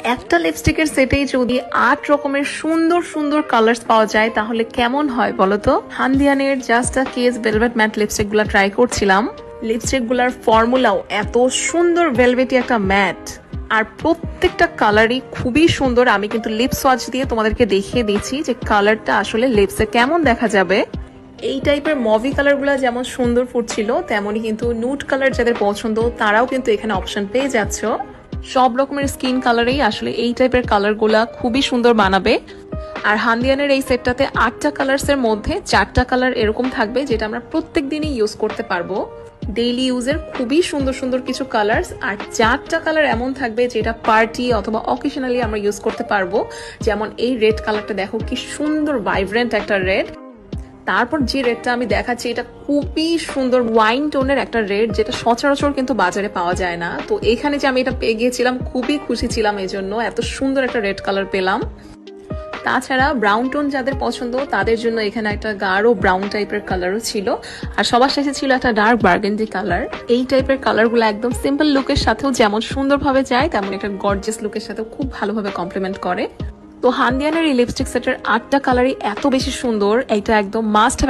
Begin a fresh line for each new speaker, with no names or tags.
একটা লিপস্টিকের সেটেই যদি 8 রকমের সুন্দর সুন্দর কালার্স পাওয়া যায় তাহলে কেমন হয় বলো তো। হান্দিয়ানের just a case velvet matte lipstick গুলা ট্রাই করছিলাম। লিপস্টিক গুলার ফর্মুলাও এত সুন্দর, ভেলভেটি একটা ম্যাট, আর প্রত্যেকটা কালারই খুবই সুন্দর। আমি কিন্তু লিপ সোয়াচ দিয়ে তোমাদেরকে দেখিয়ে দিচ্ছি যে কালারটা আসলে লিপসে কেমন দেখা যাবে। এই টাইপের মভি কালার গুলা যেমন সুন্দর ফুটছিল, তেমনই কিন্তু নুড কালার যাদের পছন্দ তারাও কিন্তু এখানে অপশন পেয়ে যাচ্ছ। সব রকমের স্কিন কালারেই আসলে এই টাইপের কালার গুলা খুবই সুন্দর বানাবে। আর হান্দিয়ানের এই সেটটাতে 8টা কালার্স এর মধ্যে 4টা কালার এরকম থাকবে যেটা আমরা প্রত্যেক দিনই ইউজ করতে পারবো, ডেইলি ইউজের খুবই সুন্দর সুন্দর কিছু কালার্স। আর 4টা কালার এমন থাকবে যেটা পার্টি অথবা অকেশনালি আমরা ইউজ করতে পারবো। যেমন এই রেড কালারটা দেখো কি সুন্দর ভাইব্রেন্ট একটা রেড। তারপর যে রেডটা আমি দেখাচ্ছি এটা খুবই সুন্দর ওয়াইন টোনের একটা রেড, যেটা সচরাচর কিন্তু বাজারে পাওয়া যায় না। তো এখানে যে আমি এটা পেয়ে গিয়েছিলাম খুবই খুশি ছিলাম, এই জন্য এত সুন্দর একটা রেড কালার পেলাম। তাছাড়া ব্রাউন টোন যাদের পছন্দ তাদের জন্য এখানে একটা গাঢ় ব্রাউন টাইপের কালারও ছিল, আর সবার শেষে ছিল একটা ডার্ক বার্গেন্ডি কালার। এই টাইপের কালারগুলো একদম সিম্পল লুকের সাথেও যেমন সুন্দরভাবে যায়, তেমন একটা গর্জিয়াস লুকের সাথেও খুব ভালোভাবে কমপ্লিমেন্ট করে। তো হান্দিয়ানের এই লিপস্টিক সেটের 8টা কালারই এত বেশি সুন্দর, এটা একদম মাস্ট হ্যাভ